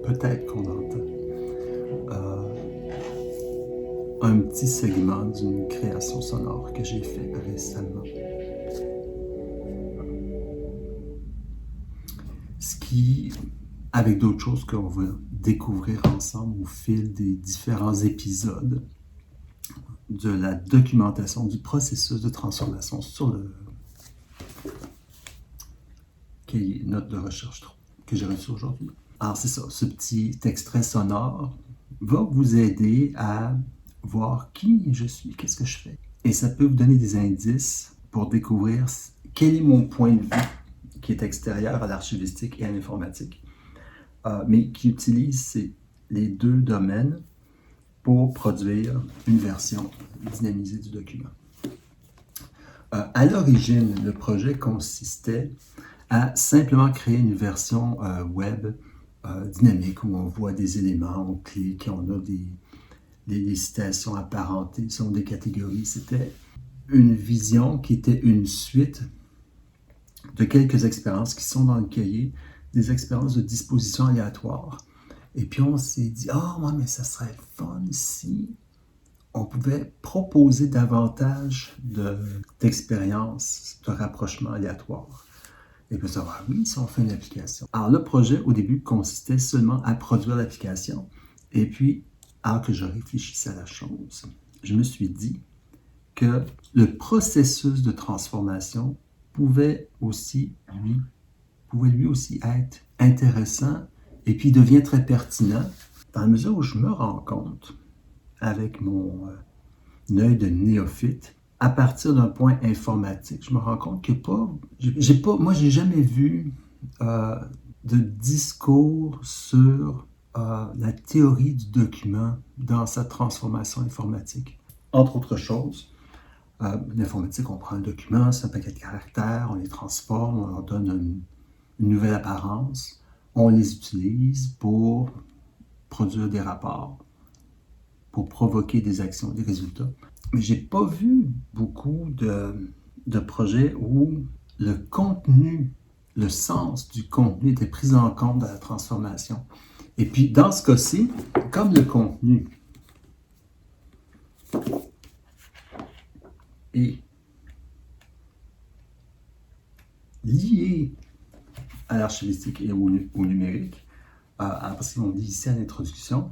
peut-être qu'on entend un petit segment d'une création sonore que j'ai fait récemment. Ce qui, avec d'autres choses qu'on va découvrir ensemble au fil des différents épisodes de la documentation du processus de transformation sur le cahier note de recherche que j'ai reçu aujourd'hui. Alors c'est ça, ce petit extrait sonore va vous aider à voir qui je suis, qu'est-ce que je fais. Et ça peut vous donner des indices pour découvrir quel est mon point de vue qui est extérieur à l'archivistique et à l'informatique, mais qui utilise les deux domaines pour produire une version dynamisée du document. À l'origine, le projet consistait à simplement créer une version web dynamique où on voit des éléments, on clique, on a des citations apparentées selon des catégories. C'était une vision qui était une suite de quelques expériences qui sont dans le cahier, des expériences de disposition aléatoire. Et puis on s'est dit, mais ça serait fun si on pouvait proposer davantage d'expériences de rapprochement aléatoire. Et puis ça va, oui, si on fait une application. Alors le projet, au début, consistait seulement à produire l'application. Et puis, alors que je réfléchissais à la chose, je me suis dit que le processus de transformation pouvait lui aussi être intéressant et puis devient très pertinent dans la mesure où je me rends compte, avec mon œil de néophyte, à partir d'un point informatique, je me rends compte que j'ai jamais vu de discours sur la théorie du document dans sa transformation informatique. Entre autres choses, l'informatique, on prend un document, c'est un paquet de caractères, on les transforme, on leur donne une nouvelle apparence, on les utilise pour produire des rapports, pour provoquer des actions, des résultats. Mais j'ai pas vu beaucoup de projets où le contenu, le sens du contenu était pris en compte dans la transformation. Et puis, dans ce cas-ci, comme le contenu est lié à l'archivistique et au numérique, parce qu'on dit ici à l'introduction,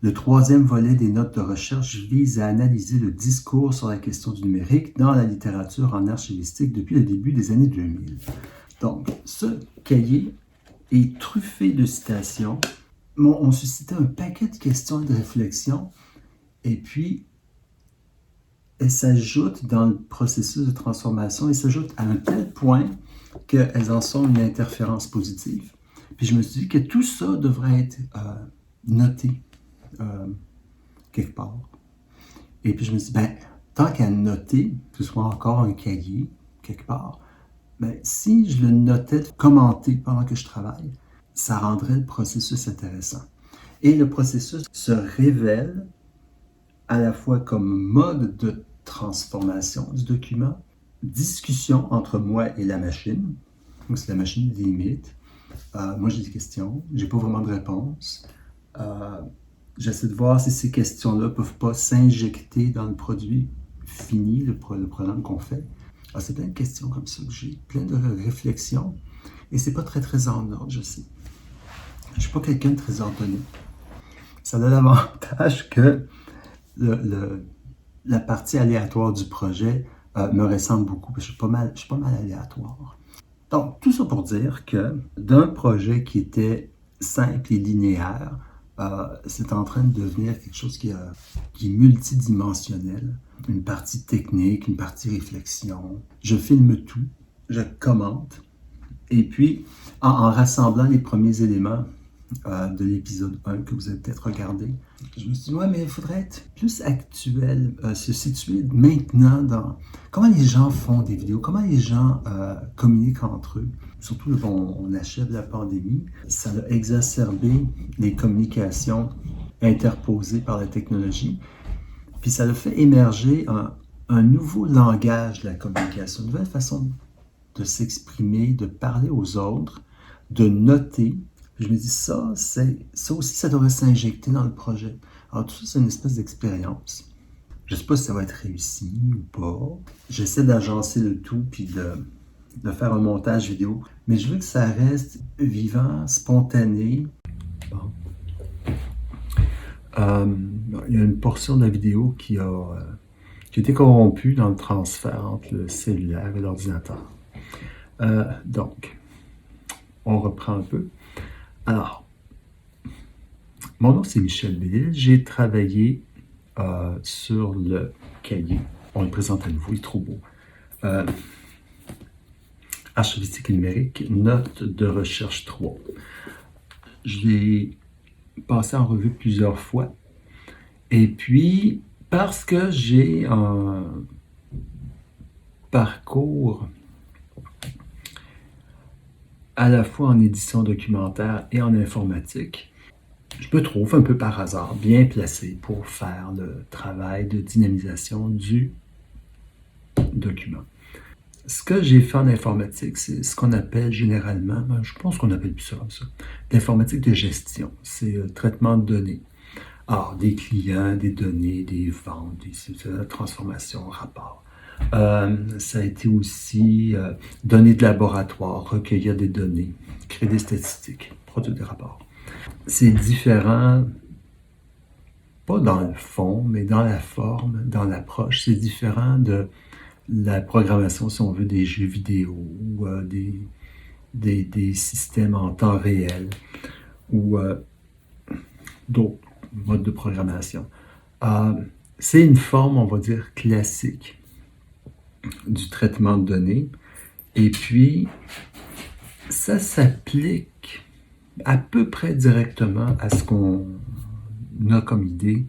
le troisième volet des notes de recherche vise à analyser le discours sur la question du numérique dans la littérature en archivistique depuis le début des années 2000. Donc, ce cahier est truffé de citations. On suscitait un paquet de questions et de réflexions, et puis elles s'ajoutent dans le processus de transformation, elles s'ajoutent à un tel point qu'elles en sont une interférence positive. Puis je me suis dit que tout ça devrait être noté quelque part. Et puis je me suis dit, tant qu'à noter, que ce soit encore un cahier quelque part, si je le notais, commenté pendant que je travaille, ça rendrait le processus intéressant. Et le processus se révèle à la fois comme mode de transformation du document, discussion entre moi et la machine. Donc, c'est la machine qui limite. Moi, j'ai des questions, j'ai pas vraiment de réponse. J'essaie de voir si ces questions-là ne peuvent pas s'injecter dans le produit fini, le programme qu'on fait. Alors, c'est plein de questions comme ça que j'ai, plein de réflexions. Et c'est pas très, très en ordre, je sais. Je suis pas quelqu'un de très ordonné. Ça a l'avantage que la partie aléatoire du projet me ressemble beaucoup, parce que je suis pas mal aléatoire. Donc, tout ça pour dire que d'un projet qui était simple et linéaire, c'est en train de devenir quelque chose qui est multidimensionnel. Une partie technique, une partie réflexion. Je filme tout, je commente. Et puis, en rassemblant les premiers éléments de l'épisode 1 que vous avez peut-être regardé, je me suis dit, mais il faudrait être plus actuel, se situer maintenant dans comment les gens font des vidéos, comment les gens communiquent entre eux. Surtout, on achève la pandémie, ça a exacerbé les communications interposées par la technologie, puis ça a fait émerger un nouveau langage de la communication, une nouvelle façon de s'exprimer, de parler aux autres, de noter, Je me dis, ça aussi, ça devrait s'injecter dans le projet. Alors tout ça, c'est une espèce d'expérience. Je ne sais pas si ça va être réussi ou pas. J'essaie d'agencer le tout puis de faire un montage vidéo. Mais je veux que ça reste vivant, spontané. Bon. Il y a une portion de la vidéo qui a été corrompue dans le transfert entre le cellulaire et l'ordinateur. Donc, on reprend un peu. Alors, mon nom c'est Michel Bellil. J'ai travaillé sur le cahier. On le présente à nouveau, il est trop beau. Archivistique et numérique, note de recherche 3. Je l'ai passé en revue plusieurs fois. Et puis, parce que j'ai un parcours à la fois en édition documentaire et en informatique, je me trouve un peu par hasard bien placé pour faire le travail de dynamisation du document. Ce que j'ai fait en informatique, c'est ce qu'on appelle généralement, je pense qu'on appelle plus ça comme ça, l'informatique de gestion. C'est le traitement de données. Alors, des clients, des données, des ventes, des transformations, rapports. Ça a été aussi données de laboratoire, recueillir des données, créer des statistiques, produire des rapports. C'est différent, pas dans le fond, mais dans la forme, dans l'approche. C'est différent de la programmation, si on veut, des jeux vidéo ou des systèmes en temps réel ou d'autres modes de programmation. C'est une forme, on va dire, classique du traitement de données. Et puis, ça s'applique à peu près directement à ce qu'on a comme idée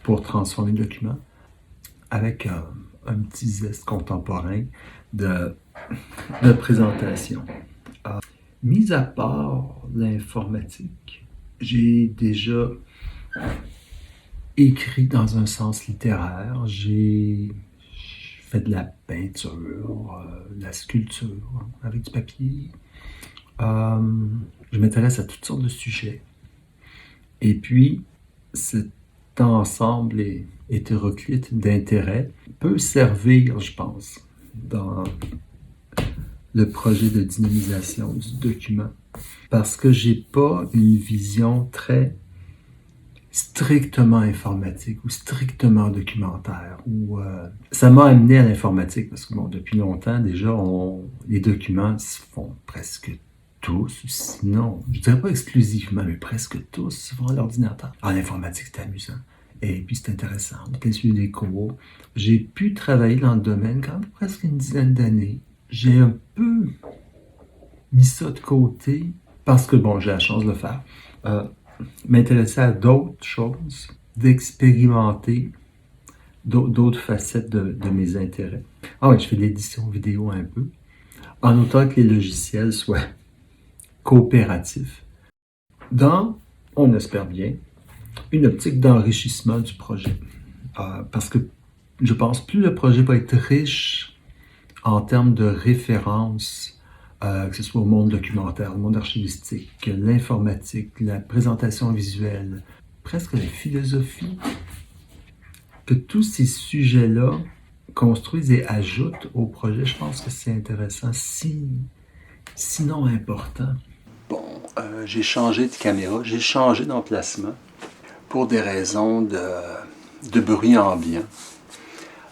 pour transformer le document avec un petit zeste contemporain de présentation. Mis à part l'informatique, j'ai déjà écrit dans un sens littéraire, j'ai fait de la peinture, de la sculpture avec du papier. Je m'intéresse à toutes sortes de sujets. Et puis, cet ensemble hétéroclite d'intérêts peut servir, je pense, dans le projet de dynamisation du document. Parce que j'ai pas une vision très strictement informatique ou strictement documentaire. Ça m'a amené à l'informatique parce que depuis longtemps déjà, les documents se font presque tous, sinon, je dirais pas exclusivement, mais presque tous, se font à l'ordinateur. En informatique, c'est amusant. Et puis c'est intéressant. On a suivi des cours. J'ai pu travailler dans le domaine quand même presque une dizaine d'années. J'ai un peu mis ça de côté parce que, j'ai la chance de le faire. M'intéresser à d'autres choses, d'expérimenter d'autres facettes de mes intérêts. Je fais de l'édition vidéo un peu, en autant que les logiciels soient coopératifs, dans, on espère bien, une optique d'enrichissement du projet. Parce que je pense plus le projet va être riche en termes de références, que ce soit au monde documentaire, au monde archivistique, l'informatique, la présentation visuelle, presque la philosophie, que tous ces sujets-là construisent et ajoutent au projet. Je pense que c'est intéressant, sinon important. J'ai changé de caméra, j'ai changé d'emplacement pour des raisons de bruit ambiant.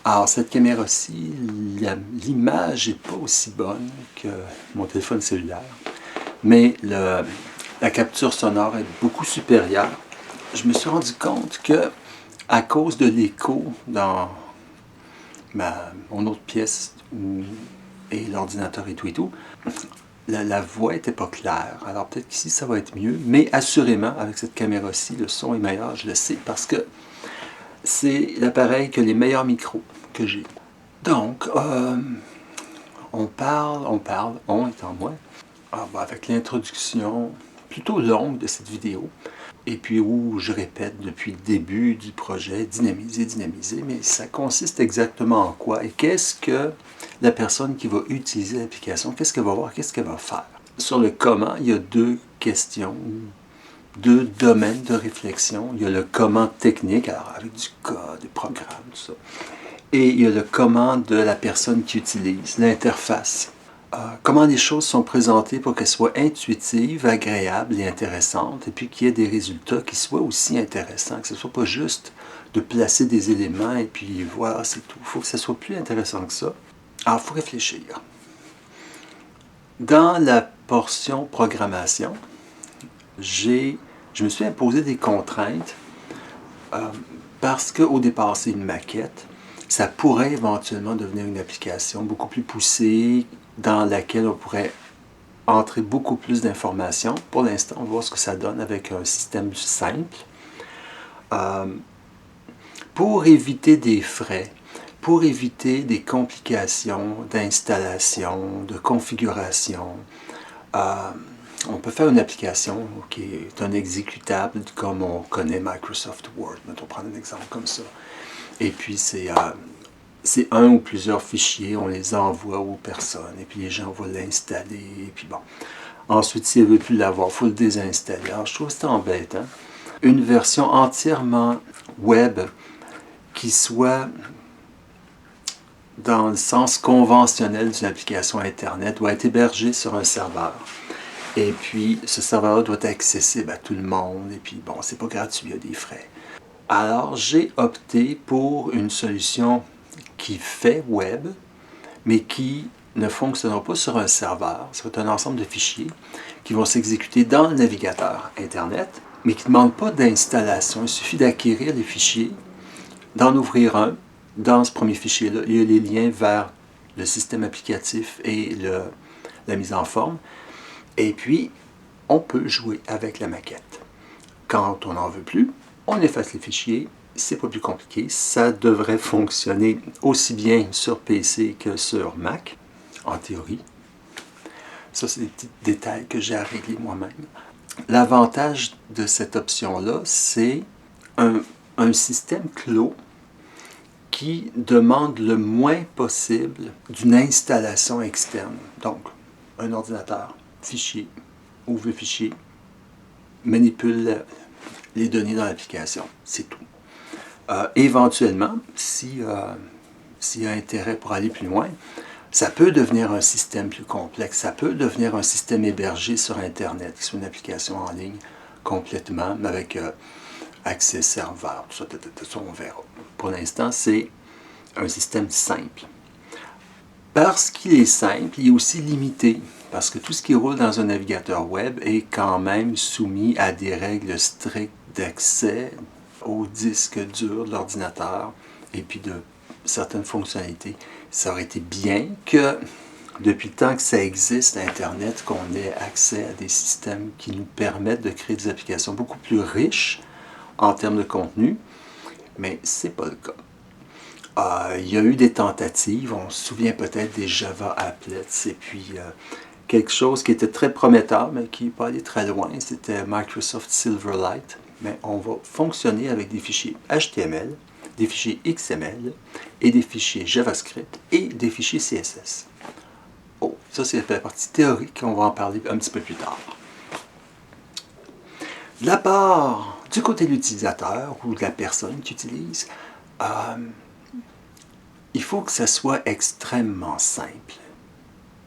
Alors, cette caméra-ci, l'image n'est pas aussi bonne que mon téléphone cellulaire, mais la capture sonore est beaucoup supérieure. Je me suis rendu compte que, à cause de l'écho dans mon autre pièce et l'ordinateur et tout, la voix n'était pas claire. Alors, peut-être qu'ici, ça va être mieux, mais assurément, avec cette caméra-ci, le son est meilleur, je le sais, parce que c'est l'appareil qui a les meilleurs micros que j'ai. Donc, on étant moi, avec l'introduction plutôt longue de cette vidéo, et puis où je répète depuis le début du projet, dynamiser, mais ça consiste exactement en quoi? Et qu'est-ce que la personne qui va utiliser l'application, qu'est-ce qu'elle va voir, qu'est-ce qu'elle va faire? sur le comment, il y a deux questions, deux domaines de réflexion. Il y a le comment technique, alors avec du code, du programme, tout ça. Et il y a le comment de la personne qui utilise, l'interface. Comment les choses sont présentées pour qu'elles soient intuitives, agréables et intéressantes, et puis qu'il y ait des résultats qui soient aussi intéressants, que ce ne soit pas juste de placer des éléments et puis voilà, c'est tout. Il faut que ça soit plus intéressant que ça. Alors, il faut réfléchir. Dans la portion programmation, je me suis imposé des contraintes parce qu'au départ, c'est une maquette. Ça pourrait éventuellement devenir une application beaucoup plus poussée dans laquelle on pourrait entrer beaucoup plus d'informations. Pour l'instant, on va voir ce que ça donne avec un système simple. Pour éviter des frais, pour éviter des complications d'installation, de configuration, on peut faire une application qui est un exécutable comme on connaît Microsoft Word. Mettons, prendre un exemple comme ça. Et puis, c'est un ou plusieurs fichiers, on les envoie aux personnes, et puis les gens vont l'installer, et puis bon. Ensuite, s'ils ne veulent plus l'avoir, il faut le désinstaller. Alors, je trouve que c'est embêtant. Une version entièrement web qui soit dans le sens conventionnel d'une application Internet doit être hébergée sur un serveur. Et puis, ce serveur doit être accessible à tout le monde, et puis bon, c'est pas gratuit, il y a des frais. Alors, j'ai opté pour une solution qui fait web, mais qui ne fonctionnera pas sur un serveur. C'est un ensemble de fichiers qui vont s'exécuter dans le navigateur Internet, mais qui ne demandent pas d'installation. Il suffit d'acquérir les fichiers, d'en ouvrir un. Dans ce premier fichier-là, il y a les liens vers le système applicatif et la mise en forme. Et puis, on peut jouer avec la maquette. Quand on n'en veut plus, on efface les fichiers. C'est pas plus compliqué. Ça devrait fonctionner aussi bien sur PC que sur Mac, en théorie. Ça, c'est des petits détails que j'ai à régler moi-même. L'avantage de cette option-là, c'est un système clos qui demande le moins possible d'une installation externe. Donc, un ordinateur, fichier, ouvre le fichier, manipule les données dans l'application. C'est tout. Éventuellement, s'il y a intérêt pour aller plus loin, ça peut devenir un système plus complexe. Ça peut devenir un système hébergé sur Internet, qui soit une application en ligne complètement, avec accès serveur, tout ça, on verra. Pour l'instant, c'est un système simple. Parce qu'il est simple, il est aussi limité, parce que tout ce qui roule dans un navigateur web est quand même soumis à des règles strictes d'accès au disque dur de l'ordinateur et puis de certaines fonctionnalités. Ça aurait été bien que, depuis le temps que ça existe, Internet, qu'on ait accès à des systèmes qui nous permettent de créer des applications beaucoup plus riches en termes de contenu, mais ce n'est pas le cas. Il y a eu des tentatives, on se souvient peut-être des Java Applets, et puis quelque chose qui était très prometteur, mais qui n'est pas allé très loin, c'était Microsoft Silverlight. Mais on va fonctionner avec des fichiers HTML, des fichiers XML et des fichiers JavaScript et des fichiers CSS. Oh, ça c'est la partie théorique, on va en parler un petit peu plus tard. De la part du côté de l'utilisateur ou de la personne qui utilise, il faut que ça soit extrêmement simple.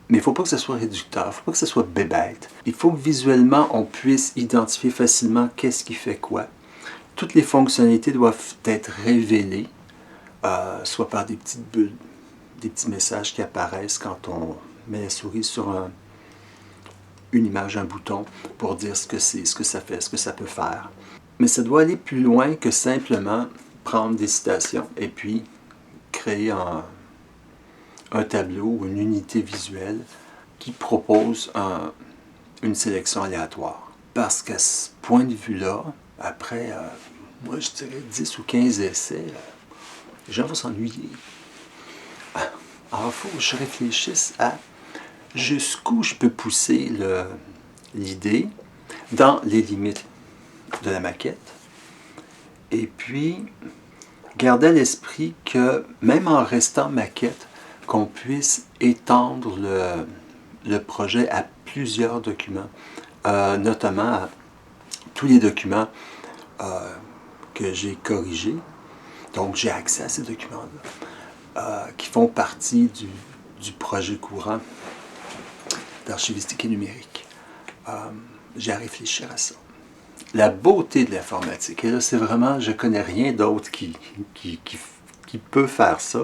Mais il ne faut pas que ce soit réducteur, il ne faut pas que ce soit bébête. Il faut que visuellement, on puisse identifier facilement qu'est-ce qui fait quoi. Toutes les fonctionnalités doivent être révélées, soit par des petites bulles, des petits messages qui apparaissent quand on met la souris sur une image, un bouton, pour dire ce que c'est, ce que ça fait, ce que ça peut faire. Mais ça doit aller plus loin que simplement prendre des citations et puis créer un tableau ou une unité visuelle qui propose une sélection aléatoire. Parce qu'à ce point de vue-là, après, moi je dirais 10 ou 15 essais, les gens vont s'ennuyer. Alors il faut que je réfléchisse à jusqu'où je peux pousser l'idée dans les limites de la maquette. Et puis, garder à l'esprit que même en restant maquette, qu'on puisse étendre le projet à plusieurs documents, notamment tous les documents que j'ai corrigés. Donc, j'ai accès à ces documents-là, qui font partie du projet courant d'archivistique et numérique. J'ai à réfléchir à ça. La beauté de l'informatique, et là, c'est vraiment, je ne connais rien d'autre qui peut faire ça.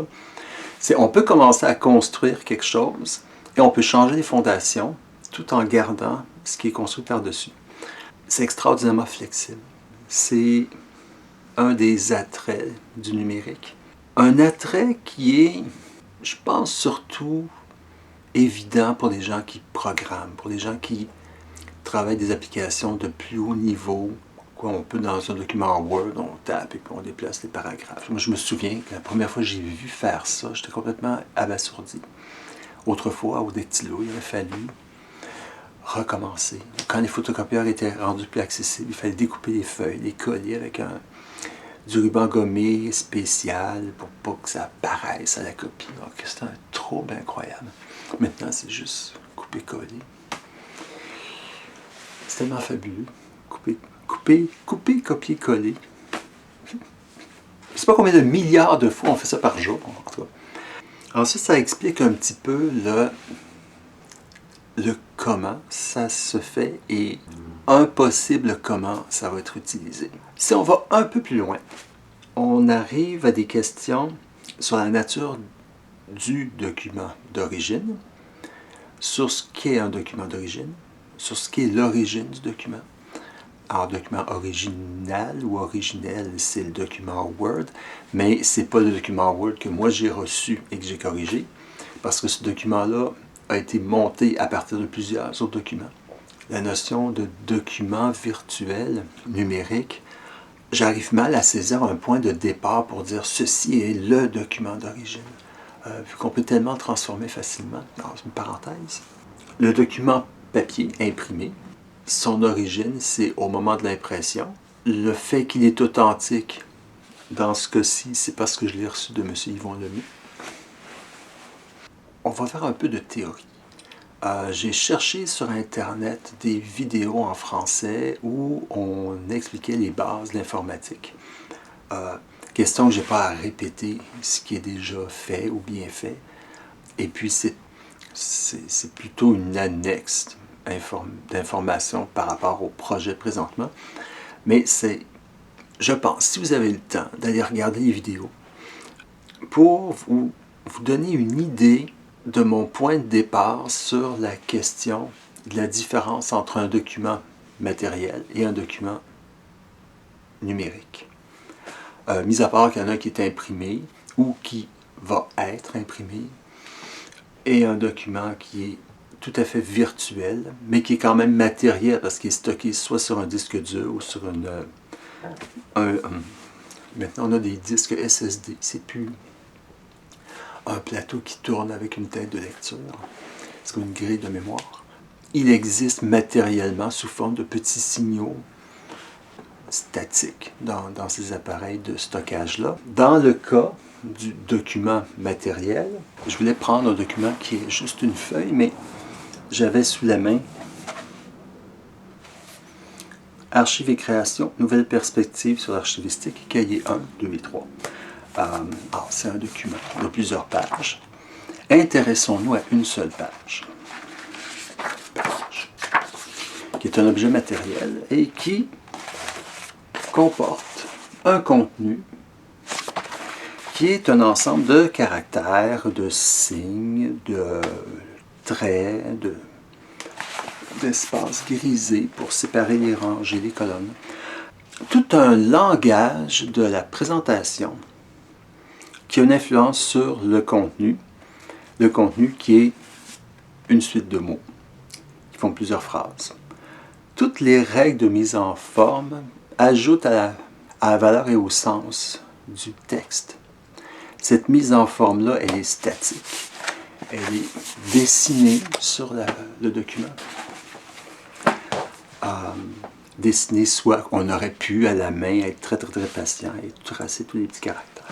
C'est on peut commencer à construire quelque chose et on peut changer les fondations tout en gardant ce qui est construit par-dessus. C'est extraordinairement flexible. C'est un des attraits du numérique. Un attrait qui est, je pense, surtout évident pour les gens qui programment, pour les gens qui travaillent des applications de plus haut niveau. On peut, dans un document Word, on tape et puis on déplace les paragraphes. Moi, je me souviens que la première fois que j'ai vu faire ça, j'étais complètement abasourdi. Autrefois, au dactylo, il aurait fallu recommencer. Quand les photocopieurs étaient rendus plus accessibles, il fallait découper les feuilles, les coller avec du ruban gommé spécial pour pas que ça apparaisse à la copie. Donc, c'était un trouble incroyable. Maintenant, c'est juste couper-coller. C'est tellement fabuleux. Couper, copier-coller. Je ne sais pas combien de milliards de fois on fait ça par jour. En tout cas. Ensuite, ça explique un petit peu le comment ça se fait et un possible comment ça va être utilisé. Si on va un peu plus loin, on arrive à des questions sur la nature du document d'origine, sur ce qu'est un document d'origine, sur ce qu'est l'origine du document. Alors, document original ou originel, c'est le document Word, mais ce n'est pas le document Word que moi j'ai reçu et que j'ai corrigé, parce que ce document-là a été monté à partir de plusieurs autres documents. La notion de document virtuel numérique, j'arrive mal à saisir un point de départ pour dire ceci est le document d'origine, vu qu'on peut tellement le transformer facilement. Dans une parenthèse, le document papier imprimé, son origine, c'est au moment de l'impression. Le fait qu'il est authentique, dans ce cas-ci, c'est parce que je l'ai reçu de M. Yvon Lemay. On va faire un peu de théorie. J'ai cherché sur Internet des vidéos en français où on expliquait les bases de l'informatique. Question que je n'ai pas à répéter ce qui est déjà fait ou bien fait. Et puis, c'est plutôt une annexe d'informations par rapport au projet présentement. Mais c'est, je pense, si vous avez le temps d'aller regarder les vidéos, pour vous donner une idée de mon point de départ sur la question de la différence entre un document matériel et un document numérique. Mis à part qu'il y en a un qui est imprimé ou qui va être imprimé, et un document qui est tout à fait virtuel, mais qui est quand même matériel parce qu'il est stocké soit sur un disque dur ou sur maintenant on a des disques SSD, c'est plus un plateau qui tourne avec une tête de lecture, c'est comme une grille de mémoire. Il existe matériellement sous forme de petits signaux statiques dans ces appareils de stockage-là. Dans le cas du document matériel, je voulais prendre un document qui est juste une feuille, mais j'avais sous la main Archives et création, nouvelles perspectives sur l'archivistique, cahier 1, 2 et 3. Alors, c'est un document de plusieurs pages. Intéressons-nous à une seule page, qui est un objet matériel et qui comporte un contenu qui est un ensemble de caractères, de signes, de traits, d'espaces grisés pour séparer les rangées, les colonnes. Tout un langage de la présentation qui a une influence sur le contenu qui est une suite de mots qui font plusieurs phrases. Toutes les règles de mise en forme ajoutent à la valeur et au sens du texte. Cette mise en forme-là, elle est statique. Elle est dessinée sur le document. Dessinée, soit on aurait pu à la main être très patient et tracer tous les petits caractères.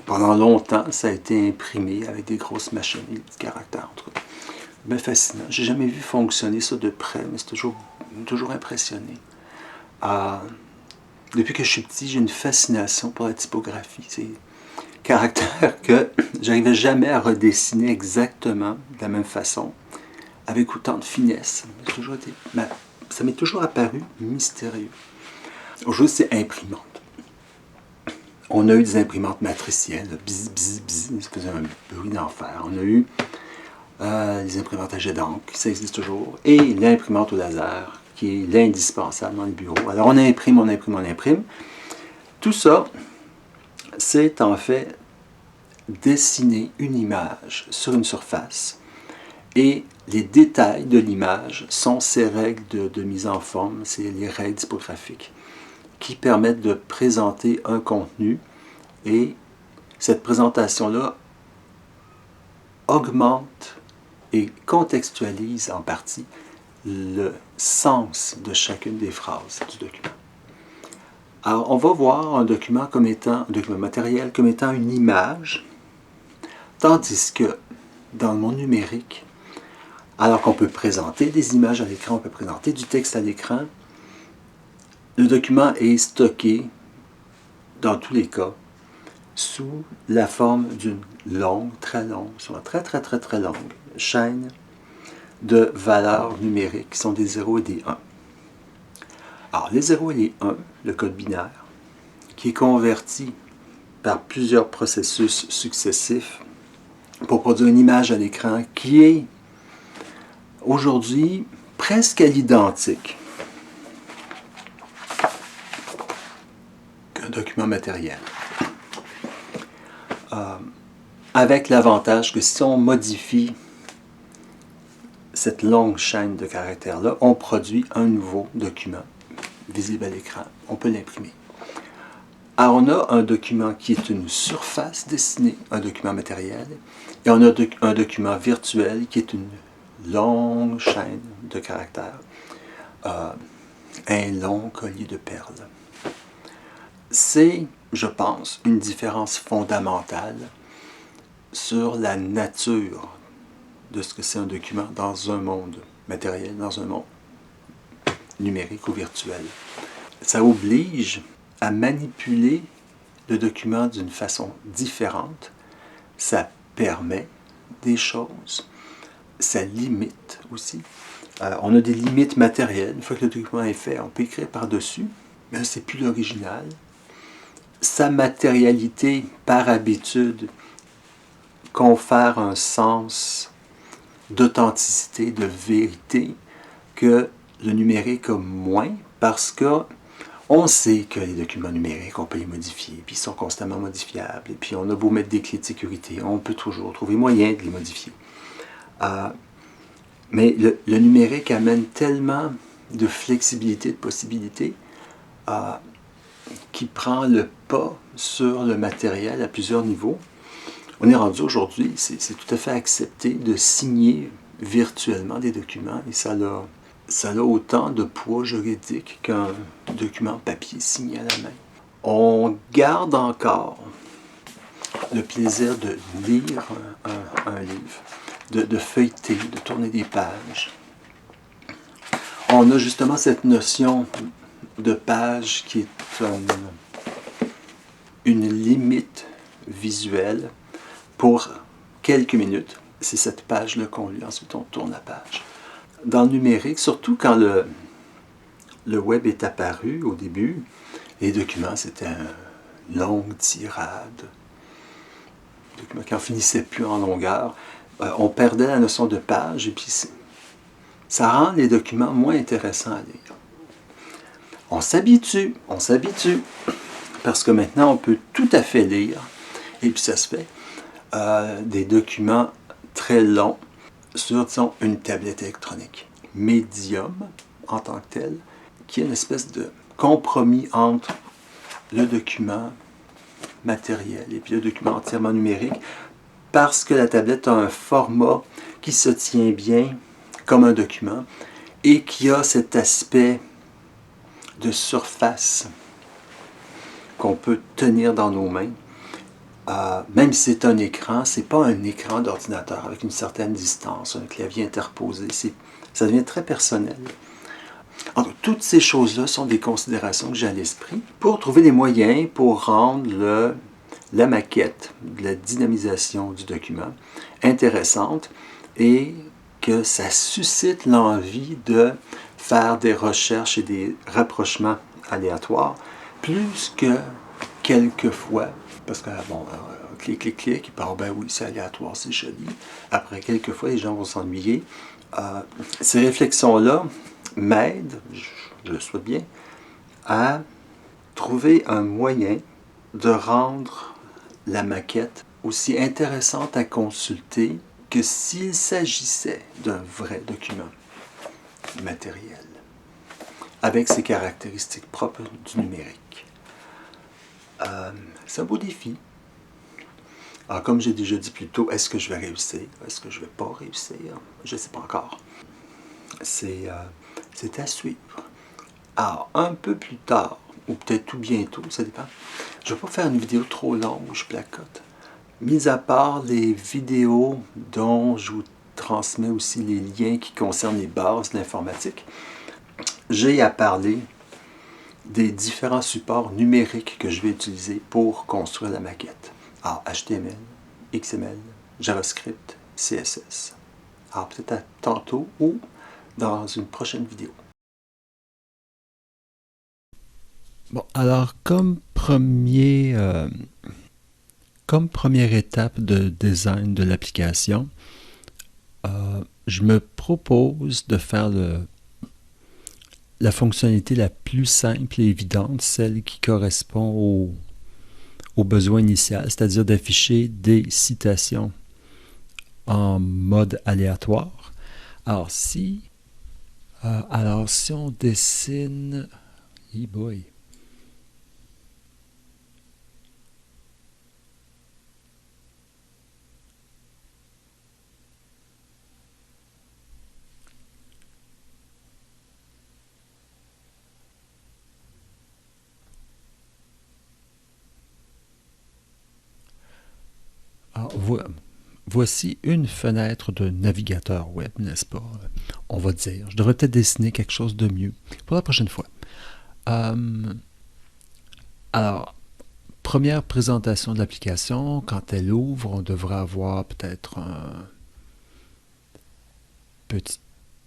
Pendant longtemps, ça a été imprimé avec des grosses machines et des petits caractères. En tout cas, bien fascinant. J'ai jamais vu fonctionner ça de près, mais c'est toujours impressionné. Depuis que je suis petit, j'ai une fascination pour la typographie. C'est caractère que j'arrivais jamais à redessiner exactement de la même façon, avec autant de finesse. Ça m'est toujours apparu mystérieux. Aujourd'hui, c'est imprimante. On a eu des imprimantes matricielles, bzz, bzz, bzz, ça faisait un bruit d'enfer. On a eu les imprimantes à jet d'encre, ça existe toujours, et l'imprimante au laser, qui est l'indispensable dans les bureaux. Alors on imprime, on imprime, on imprime. Tout ça, c'est en fait dessiner une image sur une surface, et les détails de l'image sont ces règles de mise en forme, c'est les règles typographiques, qui permettent de présenter un contenu, et cette présentation-là augmente et contextualise en partie le sens de chacune des phrases du document. Alors, on va voir un document matériel comme étant une image, tandis que dans le monde numérique, alors qu'on peut présenter des images à l'écran, on peut présenter du texte à l'écran, le document est stocké, dans tous les cas, sous la forme d'une très longue, souvent très longue chaîne de valeurs numériques qui sont des 0 et des 1. Alors, les 0 et les 1, le code binaire, qui est converti par plusieurs processus successifs pour produire une image à l'écran qui est aujourd'hui presque à l'identique qu'un document matériel. Avec l'avantage que si on modifie cette longue chaîne de caractères-là, on produit un nouveau document visible à l'écran. On peut l'imprimer. Alors, on a un document qui est une surface dessinée, un document matériel, et on a un document virtuel qui est une longue chaîne de caractères, un long collier de perles. C'est, je pense, une différence fondamentale sur la nature de ce que c'est un document dans un monde matériel, dans un monde numérique ou virtuel. Ça oblige à manipuler le document d'une façon différente. Ça permet des choses. Ça limite aussi. On a des limites matérielles. Une fois que le document est fait, on peut écrire par-dessus, mais c'est plus l'original. Sa matérialité, par habitude, confère un sens d'authenticité, de vérité, que le numérique a moins, parce qu'on sait que les documents numériques, on peut les modifier, puis ils sont constamment modifiables, et puis on a beau mettre des clés de sécurité, on peut toujours trouver moyen de les modifier. Mais le numérique amène tellement de flexibilité, de possibilités, qui prend le pas sur le matériel à plusieurs niveaux. On est rendu aujourd'hui, c'est tout à fait accepté de signer virtuellement des documents, et ça a autant de poids juridique qu'un document papier signé à la main. On garde encore le plaisir de lire un livre, de feuilleter, de tourner des pages. On a justement cette notion de page qui est une limite visuelle pour quelques minutes. C'est cette page-là qu'on lit, ensuite on tourne la page. Dans le numérique, surtout quand le web est apparu au début, les documents, c'était une longue tirade, des documents qui n'en finissaient plus en longueur. On perdait la notion de page, et puis ça rend les documents moins intéressants à lire. On s'habitue, parce que maintenant on peut tout à fait lire, et puis ça se fait, des documents très longs sur, disons, une tablette électronique. Medium, en tant que tel, qui est une espèce de compromis entre le document matériel et puis le document entièrement numérique, parce que la tablette a un format qui se tient bien comme un document et qui a cet aspect de surface qu'on peut tenir dans nos mains. même si c'est un écran, c'est pas un écran d'ordinateur avec une certaine distance, un clavier interposé. Ça devient très personnel. Alors, toutes ces choses-là sont des considérations que j'ai à l'esprit pour trouver des moyens pour rendre la maquette, la dynamisation du document intéressante et que ça suscite l'envie de faire des recherches et des rapprochements aléatoires, plus que quelquefois, parce que bon, clic, clic, clic, puis ben oui, c'est aléatoire, c'est joli. Après, quelquefois, les gens vont s'ennuyer. Ces réflexions-là m'aident, je le souhaite bien, à trouver un moyen de rendre la maquette aussi intéressante à consulter que s'il s'agissait d'un vrai document matériel, avec ses caractéristiques propres du numérique. C'est un beau défi. Alors, comme j'ai déjà dit plus tôt, est-ce que je vais réussir? Est-ce que je ne vais pas réussir? Je ne sais pas encore. C'est à suivre. Alors, un peu plus tard, ou peut-être tout bientôt, ça dépend. Je ne vais pas faire une vidéo trop longue où je placote. Mis à part les vidéos dont je vous transmets aussi les liens qui concernent les bases de l'informatique, j'ai à parler des différents supports numériques que je vais utiliser pour construire la maquette. Alors, HTML, XML, JavaScript, CSS. Alors, peut-être à tantôt ou dans une prochaine vidéo. Bon, alors comme première étape de design de l'application, je me propose de faire la fonctionnalité la plus simple et évidente, celle qui correspond au besoin initial, c'est-à-dire d'afficher des citations en mode aléatoire. Alors si on dessine... Hey boy. Alors, voici une fenêtre de navigateur web, n'est-ce pas? On va dire. Je devrais peut-être dessiner quelque chose de mieux pour la prochaine fois. Alors, première présentation de l'application. Quand elle ouvre, on devrait avoir peut-être un petit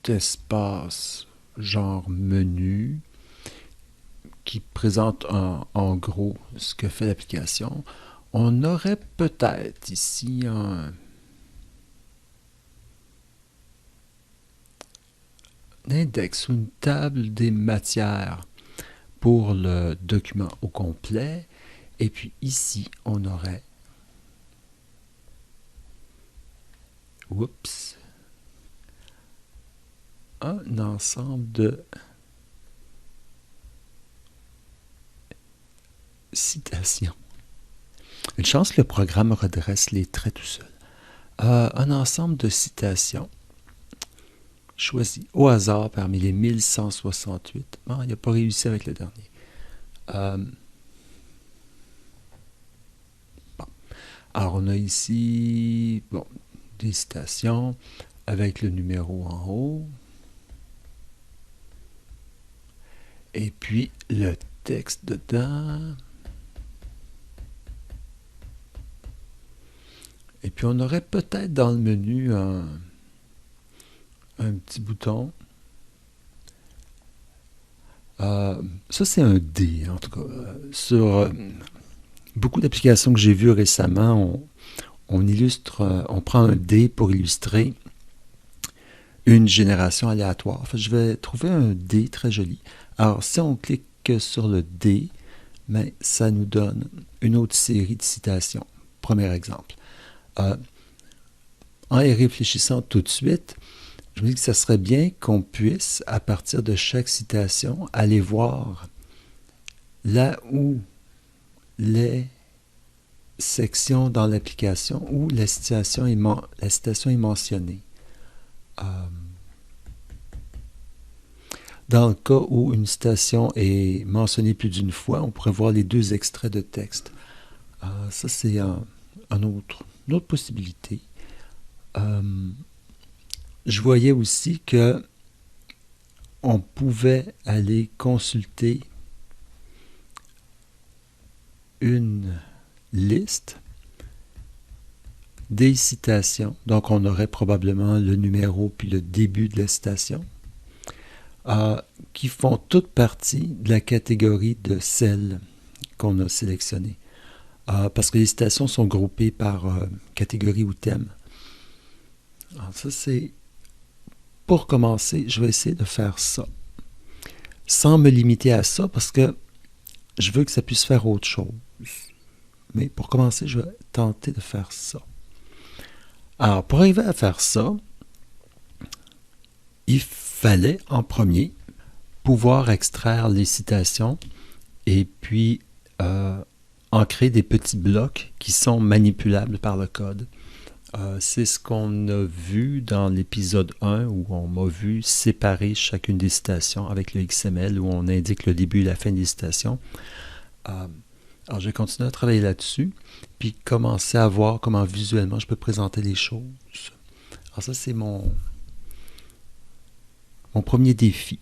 espace genre menu qui présente en gros ce que fait l'application. On aurait peut-être ici un index ou une table des matières pour le document au complet. Et puis ici, on aurait un ensemble de citations. Une chance que le programme redresse les traits tout seul. Un ensemble de citations choisies au hasard parmi les 1168. Non, il n'a pas réussi avec le dernier. Bon. Alors, on a ici des citations avec le numéro en haut. Et puis, le texte dedans. Et puis, on aurait peut-être dans le menu un petit bouton. Ça, c'est un dé, en tout cas. Sur beaucoup d'applications que j'ai vues récemment, on prend un dé pour illustrer une génération aléatoire. Enfin, je vais trouver un dé très joli. Alors, si on clique sur le dé, ça nous donne une autre série de citations. Premier exemple. En y réfléchissant tout de suite, je me dis que ça serait bien qu'on puisse, à partir de chaque citation, aller voir là où les sections dans l'application où la citation est mentionnée. Dans le cas où une citation est mentionnée plus d'une fois, on pourrait voir les deux extraits de texte. Ça, c'est une autre possibilité. Je voyais aussi que on pouvait aller consulter une liste des citations. Donc, on aurait probablement le numéro puis le début de la citation, qui font toute partie de la catégorie de celles qu'on a sélectionnées. Parce que les citations sont groupées par catégorie ou thème. Alors ça, c'est... Pour commencer, je vais essayer de faire ça. Sans me limiter à ça, parce que je veux que ça puisse faire autre chose. Mais pour commencer, je vais tenter de faire ça. Alors, pour arriver à faire ça, il fallait en premier pouvoir extraire les citations et puis en créer des petits blocs qui sont manipulables par le code. C'est ce qu'on a vu dans l'épisode 1 où on m'a vu séparer chacune des citations avec le XML où on indique le début et la fin des citations. Alors, je vais continuer à travailler là-dessus, puis commencer à voir comment visuellement je peux présenter les choses. Alors ça, c'est mon premier défi.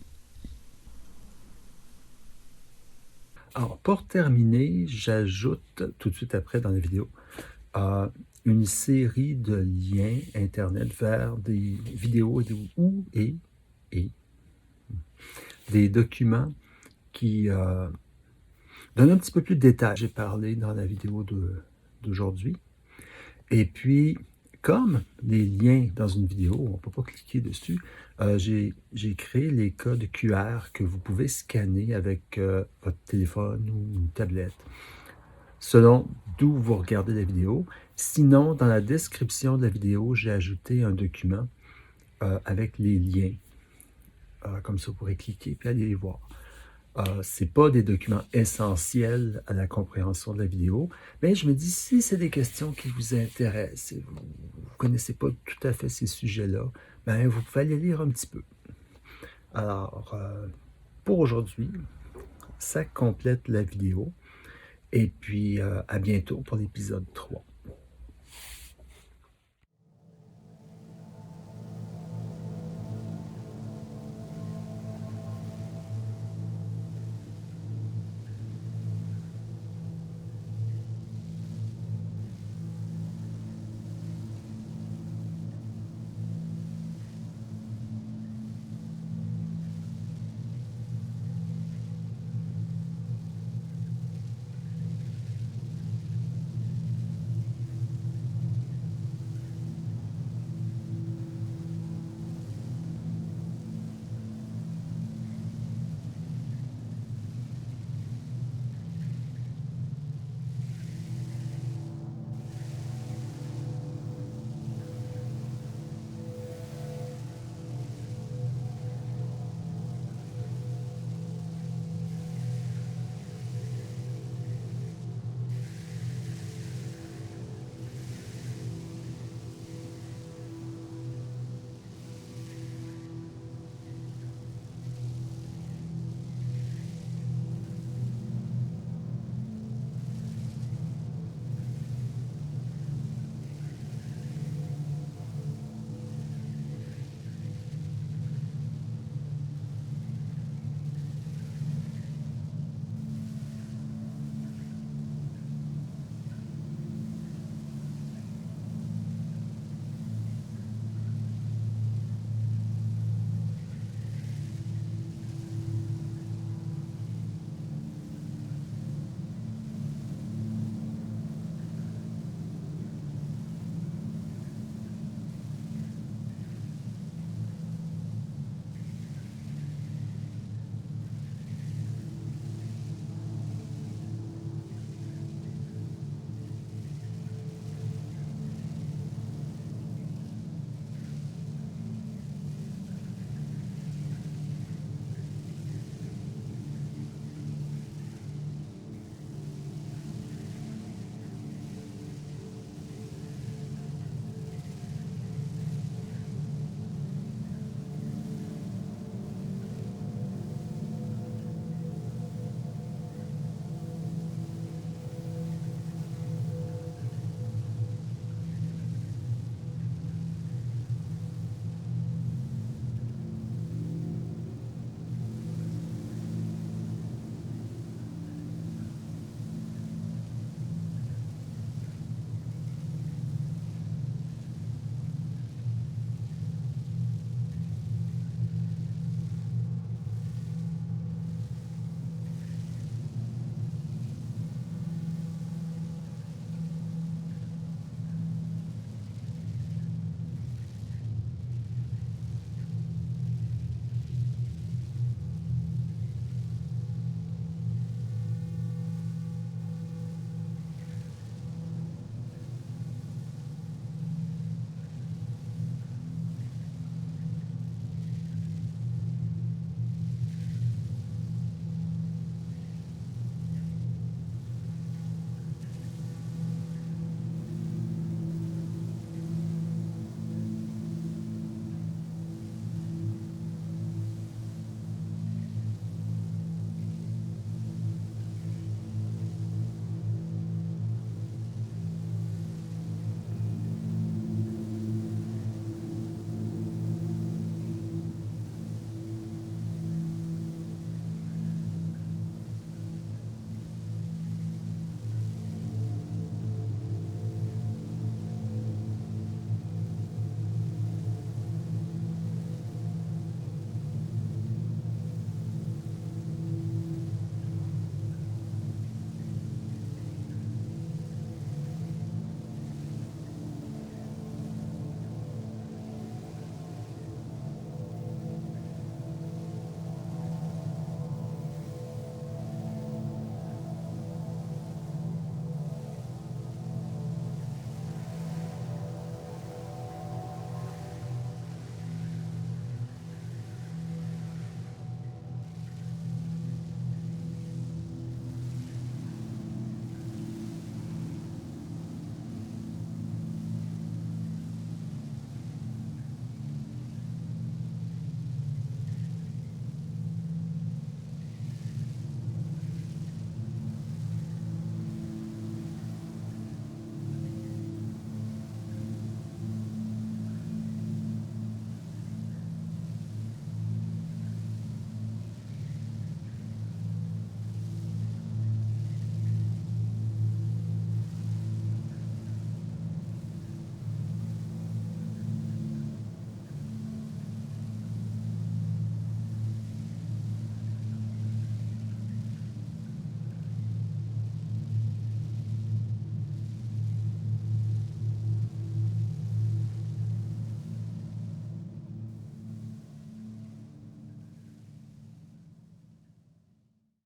Alors, pour terminer, j'ajoute tout de suite après dans la vidéo une série de liens Internet vers des vidéos et des documents qui donnent un petit peu plus de détails. J'ai parlé dans la vidéo d'aujourd'hui. Et puis, comme les liens dans une vidéo, on ne peut pas cliquer dessus, j'ai créé les codes QR que vous pouvez scanner avec votre téléphone ou une tablette, selon d'où vous regardez la vidéo. Sinon, dans la description de la vidéo, j'ai ajouté un document avec les liens. Comme ça, vous pourrez cliquer et aller les voir. Ce n'est pas des documents essentiels à la compréhension de la vidéo, mais je me dis, si c'est des questions qui vous intéressent et vous ne connaissez pas tout à fait ces sujets-là, ben, vous pouvez aller lire un petit peu. Alors, pour aujourd'hui, ça complète la vidéo. Et puis, à bientôt pour l'épisode 3.